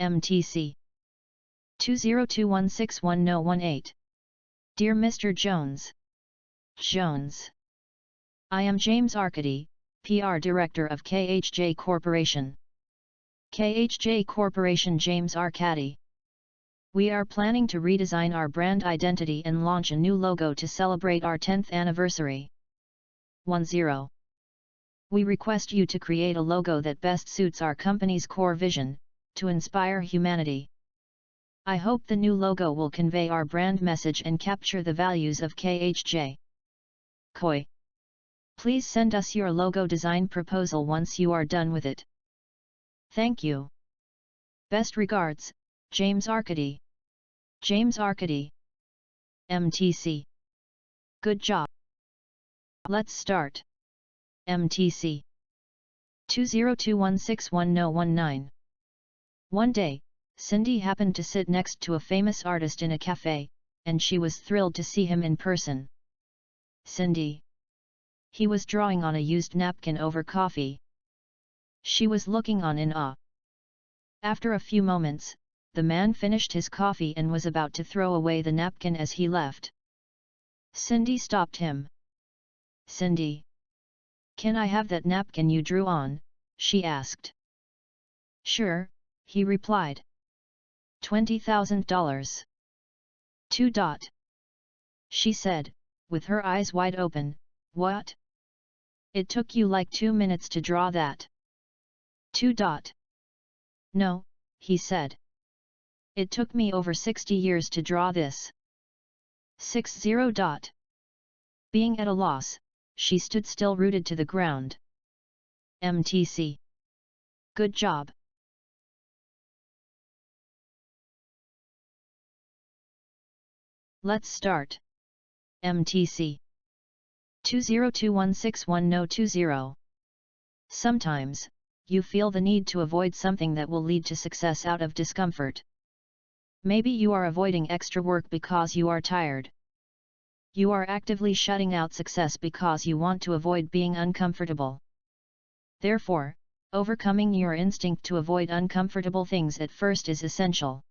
MTC 2021611018. Dear Mr. Jones. I am James Arcady, PR Director of KHJ Corporation. KHJ Corporation James Arcady. We are planning to redesign our brand identity and launch a new logo to celebrate our 10th anniversary. 10. We request you to create a logo that best suits our company's core vision, to inspire humanity. I hope the new logo will convey our brand message and capture the values of KHJ. KOI. Please send us your logo design proposal once you are done with it. Thank you. Best regards, James Arcady. James Arcady. MTC. Good job. Let's start. MTC 2021611019. One day, Cindy happened to sit next to a famous artist in a cafe, and she was thrilled to see him in person. Cindy. He was drawing on a used napkin over coffee. She was looking on in awe. After a few moments, the man finished his coffee and was about to throw away the napkin as he left. Cindy stopped him. Cindy. Can I have that napkin you drew on? She asked. Sure, he replied. $20,000. 2. She said, with her eyes wide open, what? It took you like 2 minutes to draw that. 2. No, he said. It took me over 60 years to draw this. 60. Being at a loss, she stood still rooted to the ground. MTC. Good job. Let's start. MTC 2021611020. Sometimes, you feel the need to avoid something that will lead to success out of discomfort. Maybe you are avoiding extra work because you are tired. You are actively shutting out success because you want to avoid being uncomfortable. Therefore, overcoming your instinct to avoid uncomfortable things at first is essential.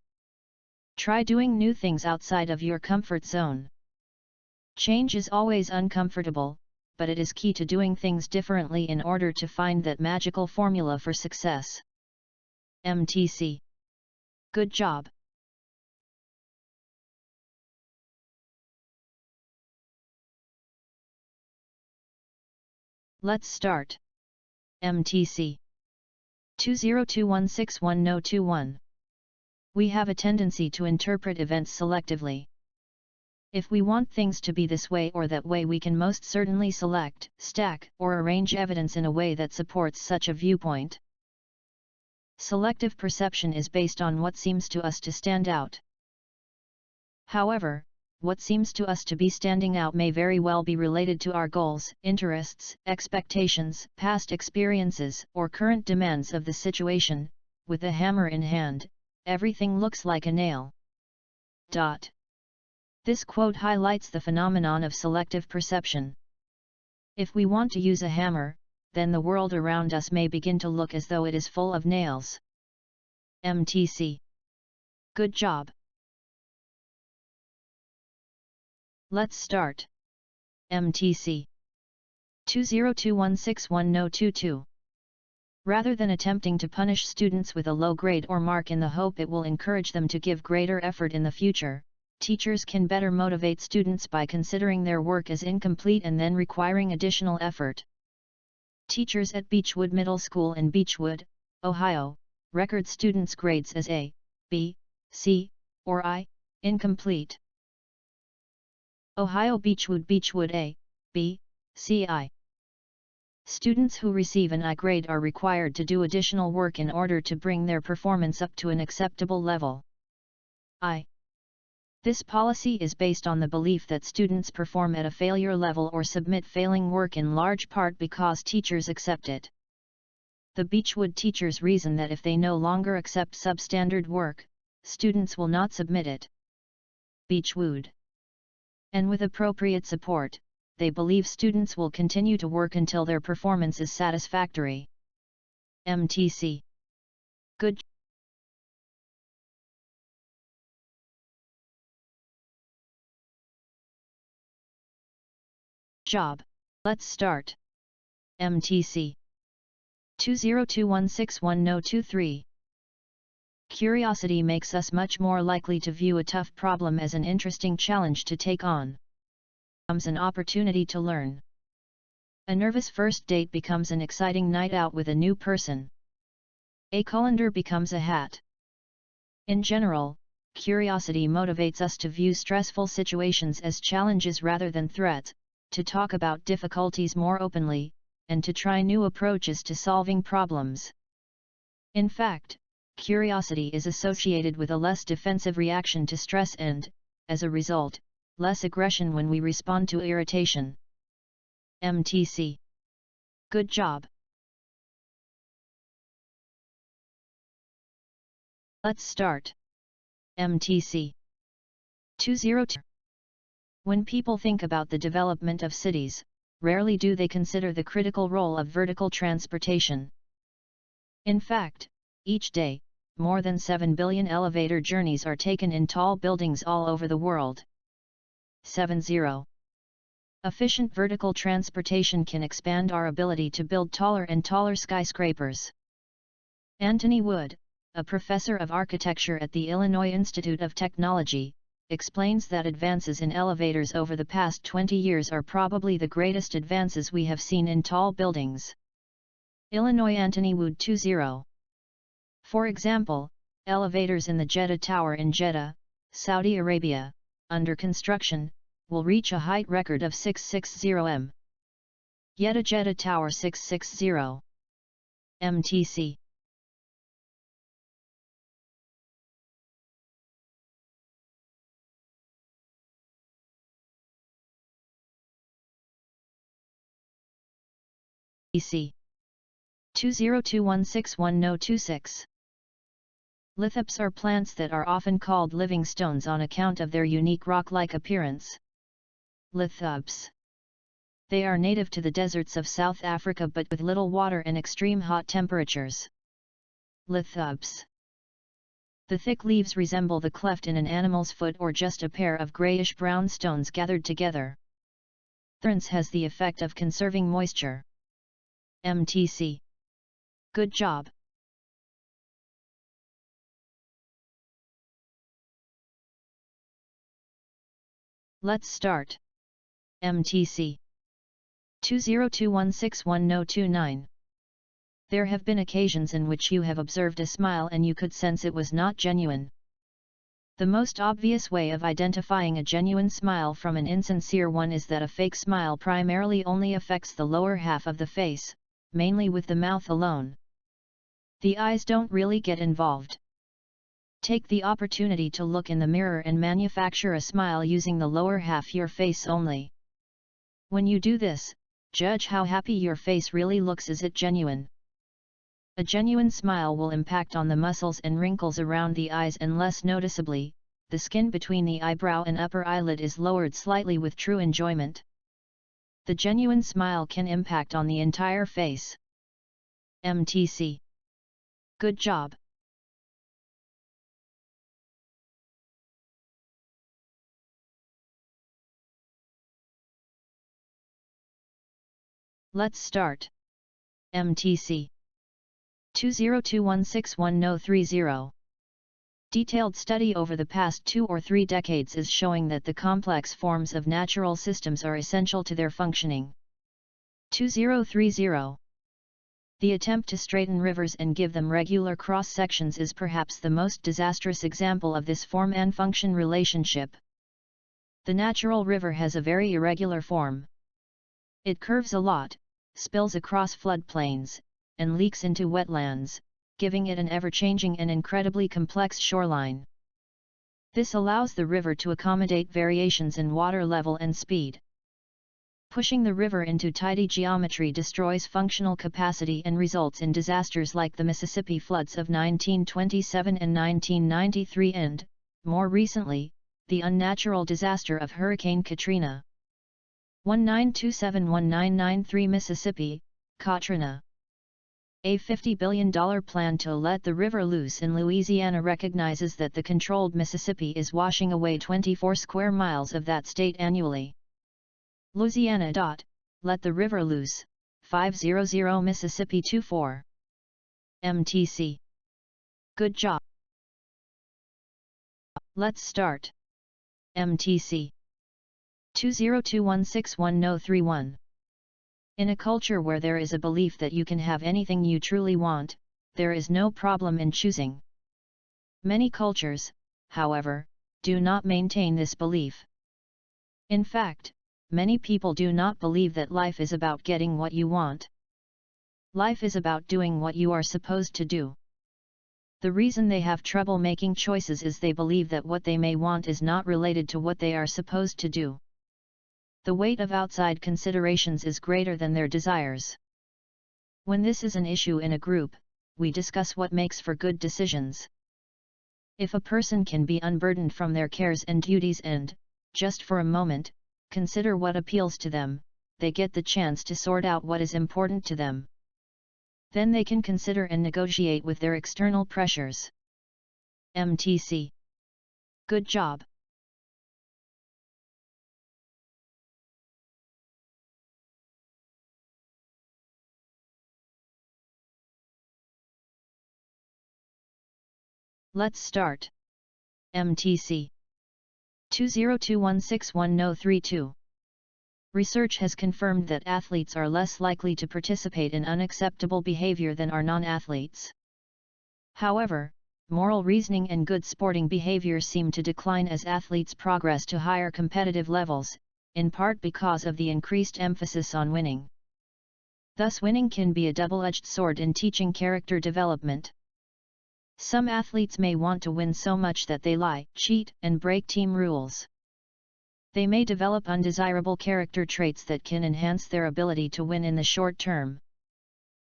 Try doing new things outside of your comfort zone. Change is always uncomfortable, but it is key to doing things differently in order to find that magical formula for success. MTC. Good job. Let's start. MTC 2021611021. We have a tendency to interpret events selectively. If we want things to be this way or that way, we can most certainly select, stack, or arrange evidence in a way that supports such a viewpoint. Selective perception is based on what seems to us to stand out. However, what seems to us to be standing out may very well be related to our goals, interests, expectations, past experiences, or current demands of the situation. With a hammer in hand, everything looks like a nail. This quote highlights the phenomenon of selective perception. If we want to use a hammer, then the world around us may begin to look as though it is full of nails. MTC. Good job. Let's start. MTC 2021611022. Rather than attempting to punish students with a low grade or mark in the hope it will encourage them to give greater effort in the future, teachers can better motivate students by considering their work as incomplete and then requiring additional effort. Teachers at Beechwood Middle School in Beechwood, Ohio, record students' grades as A, B, C, or I, incomplete. Ohio Beechwood A, B, C, I. Students who receive an I grade are required to do additional work in order to bring their performance up to an acceptable level. I. This policy is based on the belief that students perform at a failure level or submit failing work in large part because teachers accept it. The Beechwood teachers reason that if they no longer accept substandard work, students will not submit it. Beechwood. And with appropriate support, they believe students will continue to work until their performance is satisfactory. MTC. Good job. Let's start. MTC 2021611023. Curiosity makes us much more likely to view a tough problem as an interesting challenge to take on. Comes an opportunity to learn. A nervous first date becomes an exciting night out with a new person. A colander becomes a hat. In general, curiosity motivates us to view stressful situations as challenges rather than threats, to talk about difficulties more openly, and to try new approaches to solving problems. In fact, curiosity is associated with a less defensive reaction to stress and, as a result, less aggression when we respond to irritation. MTC. Good job. Let's start. MTC 202. When people think about the development of cities, rarely do they consider the critical role of vertical transportation. In fact, each day, more than 7 billion elevator journeys are taken in tall buildings all over the world. 70. Efficient vertical transportation can expand our ability to build taller and taller skyscrapers. Anthony Wood, a professor of architecture at the Illinois Institute of Technology, explains that advances in elevators over the past 20 years are probably the greatest advances we have seen in tall buildings. Illinois Anthony Wood 20. For example, elevators in the Jeddah Tower in Jeddah, Saudi Arabia, under construction, will reach a height record of 660 m. Jeddah Tower 660 MTC. EC 2021611026. Lithops are plants that are often called living stones on account of their unique rock-like appearance. Lithops. They are native to the deserts of South Africa but with little water and extreme hot temperatures. Lithops. The thick leaves resemble the cleft in an animal's foot or just a pair of grayish-brown stones gathered together. Thorns has the effect of conserving moisture. MTC. Good job. Let's start. MTC 2021611029. There have been occasions in which you have observed a smile and you could sense it was not genuine. The most obvious way of identifying a genuine smile from an insincere one is that a fake smile primarily only affects the lower half of the face, mainly with the mouth alone. The eyes don't really get involved. Take the opportunity to look in the mirror and manufacture a smile using the lower half your face only. When you do this, judge how happy your face really looks. Is it genuine? A genuine smile will impact on the muscles and wrinkles around the eyes, and less noticeably, the skin between the eyebrow and upper eyelid is lowered slightly with true enjoyment. The genuine smile can impact on the entire face. MTC. Good job. Let's start. MTC 2021611030. Detailed study over the past 2 or 3 decades is showing that the complex forms of natural systems are essential to their functioning. 2030. The attempt to straighten rivers and give them regular cross-sections is perhaps the most disastrous example of this form and function relationship. The natural river has a very irregular form. It curves a lot, spills across floodplains, and leaks into wetlands, giving it an ever-changing and incredibly complex shoreline. This allows the river to accommodate variations in water level and speed. Pushing the river into tidy geometry destroys functional capacity and results in disasters like the Mississippi floods of 1927 and 1993 and, more recently, the unnatural disaster of Hurricane Katrina. 1927-1993 Mississippi, Katrina. A $50 billion plan to let the river loose in Louisiana recognizes that the controlled Mississippi is washing away 24 square miles of that state annually. Louisiana. Let the river loose, 500 Mississippi 24. MTC. Good job. Let's start. MTC. 2021611031. In a culture where there is a belief that you can have anything you truly want, there is no problem in choosing. Many cultures, however, do not maintain this belief. In fact, many people do not believe that life is about getting what you want. Life is about doing what you are supposed to do. The reason they have trouble making choices is they believe that what they may want is not related to what they are supposed to do. The weight of outside considerations is greater than their desires. When this is an issue in a group, we discuss what makes for good decisions. If a person can be unburdened from their cares and duties and, just for a moment, consider what appeals to them, they get the chance to sort out what is important to them. Then they can consider and negotiate with their external pressures. MTC. Good job. Let's start. MTC. 2021611032. Research has confirmed that athletes are less likely to participate in unacceptable behavior than are non-athletes. However, moral reasoning and good sporting behavior seem to decline as athletes progress to higher competitive levels, in part because of the increased emphasis on winning. Thus, winning can be a double-edged sword in teaching character development. Some athletes may want to win so much that they lie, cheat, and break team rules. They may develop undesirable character traits that can enhance their ability to win in the short term.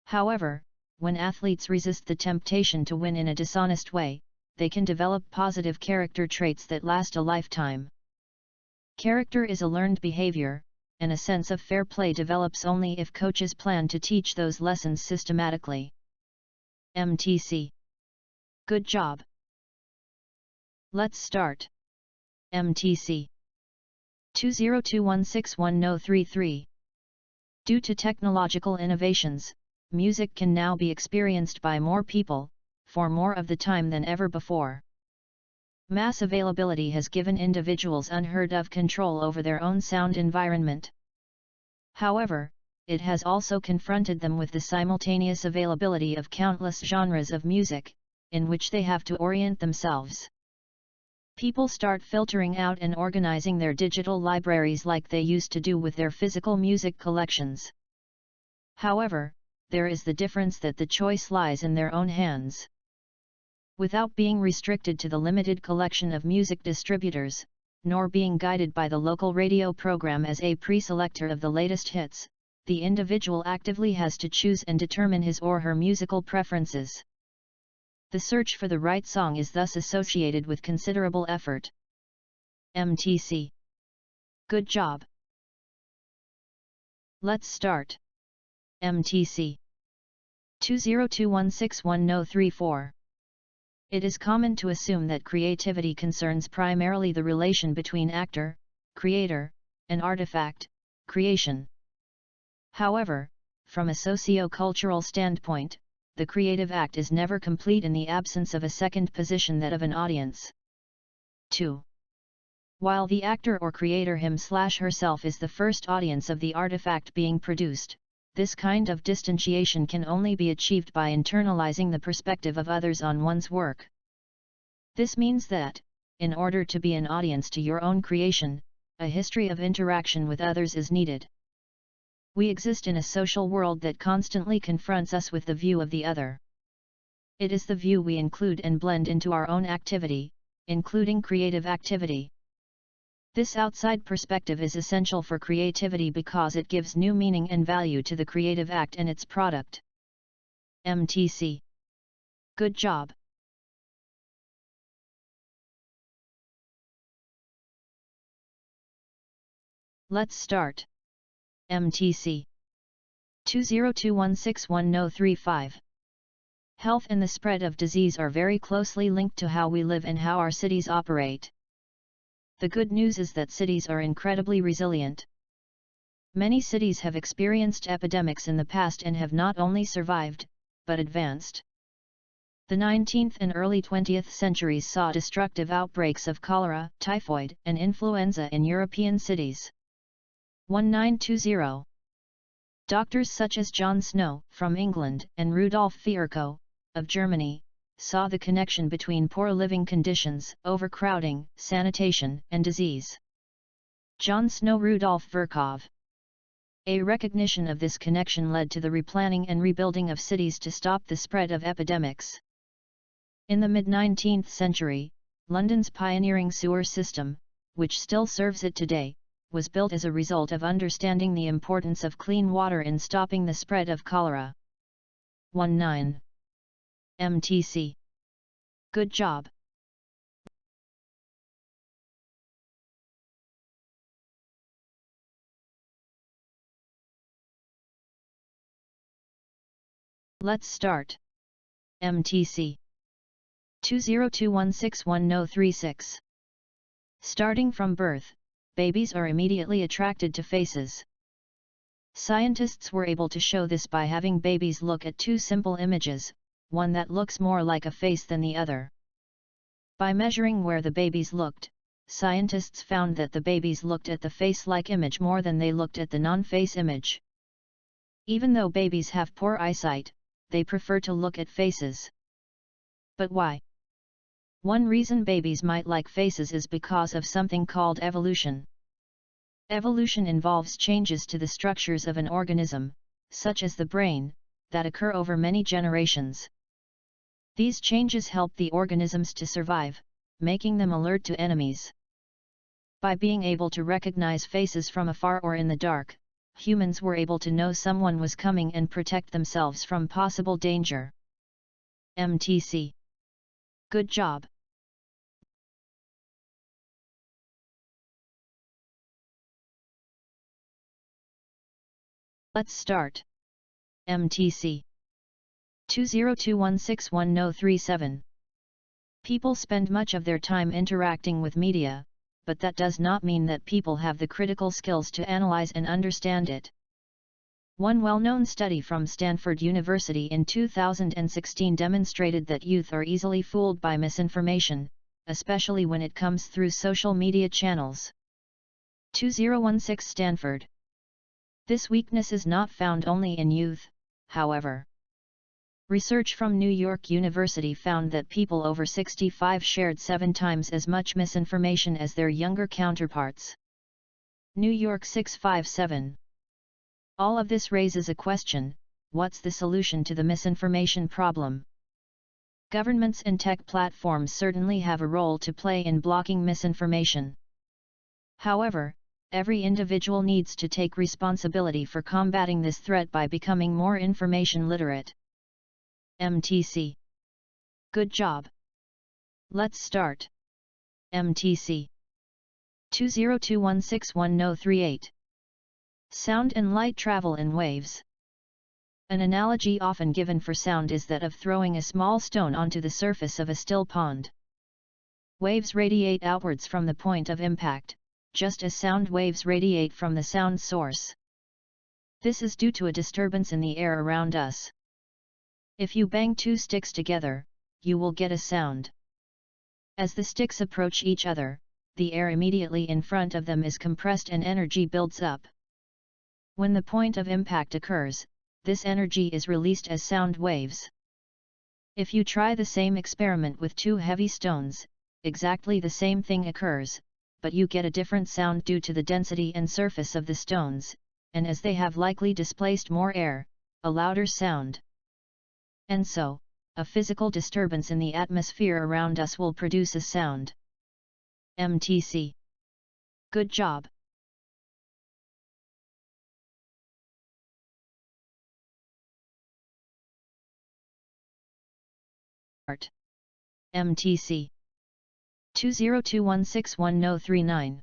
However, when athletes resist the temptation to win in a dishonest way, they can develop positive character traits that last a lifetime. Character is a learned behavior, and a sense of fair play develops only if coaches plan to teach those lessons systematically. MTC. Good job. Let's start. MTC. 2021611033. Due to technological innovations, music can now be experienced by more people, for more of the time than ever before. Mass availability has given individuals unheard of control over their own sound environment. However, it has also confronted them with the simultaneous availability of countless genres of music, in which they have to orient themselves. People start filtering out and organizing their digital libraries like they used to do with their physical music collections. However, there is the difference that the choice lies in their own hands. Without being restricted to the limited collection of music distributors, nor being guided by the local radio program as a pre-selector of the latest hits, the individual actively has to choose and determine his or her musical preferences. The search for the right song is thus associated with considerable effort. MTC. Good job. Let's start. MTC. 2021611034. It is common to assume that creativity concerns primarily the relation between actor, creator, and artifact, creation. However, from a socio-cultural standpoint, the creative act is never complete in the absence of a second position, that of an audience. 2. While the actor or creator him/herself is the first audience of the artifact being produced, this kind of distanciation can only be achieved by internalizing the perspective of others on one's work. This means that, in order to be an audience to your own creation, a history of interaction with others is needed. We exist in a social world that constantly confronts us with the view of the other. It is the view we include and blend into our own activity, including creative activity. This outside perspective is essential for creativity because it gives new meaning and value to the creative act and its product. MTC. Good job. Let's start. MTC. 2021611035. Health and the spread of disease are very closely linked to how we live and how our cities operate. The good news is that cities are incredibly resilient. Many cities have experienced epidemics in the past and have not only survived, but advanced. The 19th and early 20th centuries saw destructive outbreaks of cholera, typhoid, and influenza in European cities. 1920. Doctors such as John Snow, from England, and Rudolf Virchow, of Germany, saw the connection between poor living conditions, overcrowding, sanitation, and disease. John Snow, Rudolf Virchow. A recognition of this connection led to the replanning and rebuilding of cities to stop the spread of epidemics. In the mid-19th century, London's pioneering sewer system, which still serves it today, was built as a result of understanding the importance of clean water in stopping the spread of cholera. 19. MTC. Good job. Let's start. MTC 2021611036. Starting from birth, babies are immediately attracted to faces. Scientists were able to show this by having babies look at two simple images, one that looks more like a face than the other. By measuring where the babies looked, scientists found that the babies looked at the face-like image more than they looked at the non-face image. Even though babies have poor eyesight, they prefer to look at faces. But why? One reason babies might like faces is because of something called evolution. Evolution involves changes to the structures of an organism, such as the brain, that occur over many generations. These changes help the organisms to survive, making them alert to enemies. By being able to recognize faces from afar or in the dark, humans were able to know someone was coming and protect themselves from possible danger. MTC. Good job. Let's start. MTC 2021611037. People spend much of their time interacting with media, but that does not mean that people have the critical skills to analyze and understand it. One well-known study from Stanford University in 2016 demonstrated that youth are easily fooled by misinformation, especially when it comes through social media channels. 2016 Stanford. This weakness is not found only in youth, however. Research from New York University found that people over 65 shared 7 times as much misinformation as their younger counterparts. New York 657. All of this raises a question: what's the solution to the misinformation problem? Governments and tech platforms certainly have a role to play in blocking misinformation. However, every individual needs to take responsibility for combating this threat by becoming more information literate. MTC. Good job. Let's start. MTC 2021611038. Sound and light travel in waves. An analogy often given for sound is that of throwing a small stone onto the surface of a still pond. Waves radiate outwards from the point of impact, just as sound waves radiate from the sound source. This is due to a disturbance in the air around us. If you bang 2 sticks together, you will get a sound. As the sticks approach each other, the air immediately in front of them is compressed and energy builds up. When the point of impact occurs, this energy is released as sound waves. If you try the same experiment with 2 heavy stones, exactly the same thing occurs, but you get a different sound due to the density and surface of the stones, and as they have likely displaced more air, a louder sound. And so, a physical disturbance in the atmosphere around us will produce a sound. MTC. Good job. MTC 2021611039.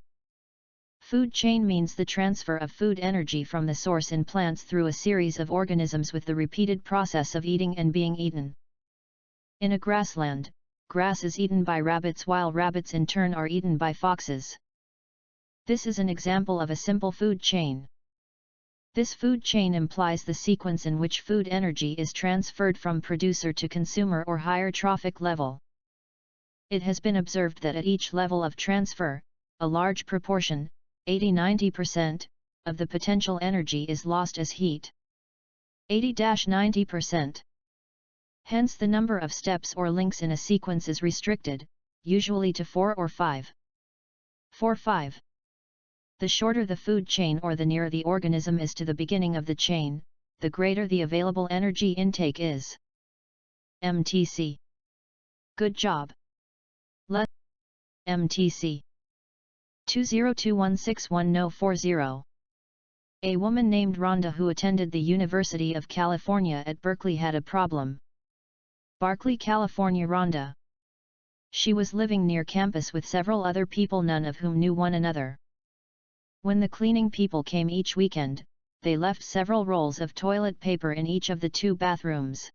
Food chain means the transfer of food energy from the source in plants through a series of organisms with the repeated process of eating and being eaten. In a grassland, grass is eaten by rabbits while rabbits in turn are eaten by foxes. This is an example of a simple food chain. This food chain implies the sequence in which food energy is transferred from producer to consumer or higher trophic level. It has been observed that at each level of transfer, a large proportion, 80–90%, of the potential energy is lost as heat. 80–90%. Hence the number of steps or links in a sequence is restricted, usually to 4 or 5. 4–5. The shorter the food chain or the nearer the organism is to the beginning of the chain, the greater the available energy intake is. MTC. Good job. MTC 2021611040. A woman named Rhonda who attended the University of California at Berkeley had a problem. Berkeley, California. Rhonda. She was living near campus with several other people, none of whom knew one another. When the cleaning people came each weekend, they left several rolls of toilet paper in each of the 2 bathrooms.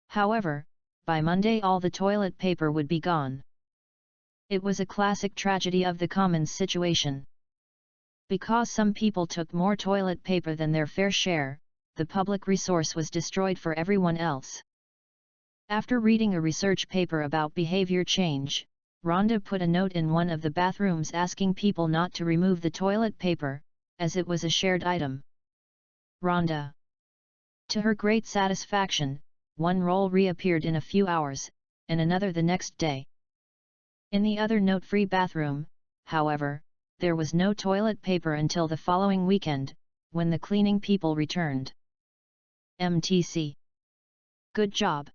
However, by Monday all the toilet paper would be gone. It was a classic tragedy of the commons situation. Because some people took more toilet paper than their fair share, the public resource was destroyed for everyone else. After reading a research paper about behavior change, Rhonda put a note in one of the bathrooms asking people not to remove the toilet paper, as it was a shared item. Rhonda. To her great satisfaction, one roll reappeared in a few hours, and another the next day. In the other note-free bathroom, however, there was no toilet paper until the following weekend, when the cleaning people returned. MTC. Good job.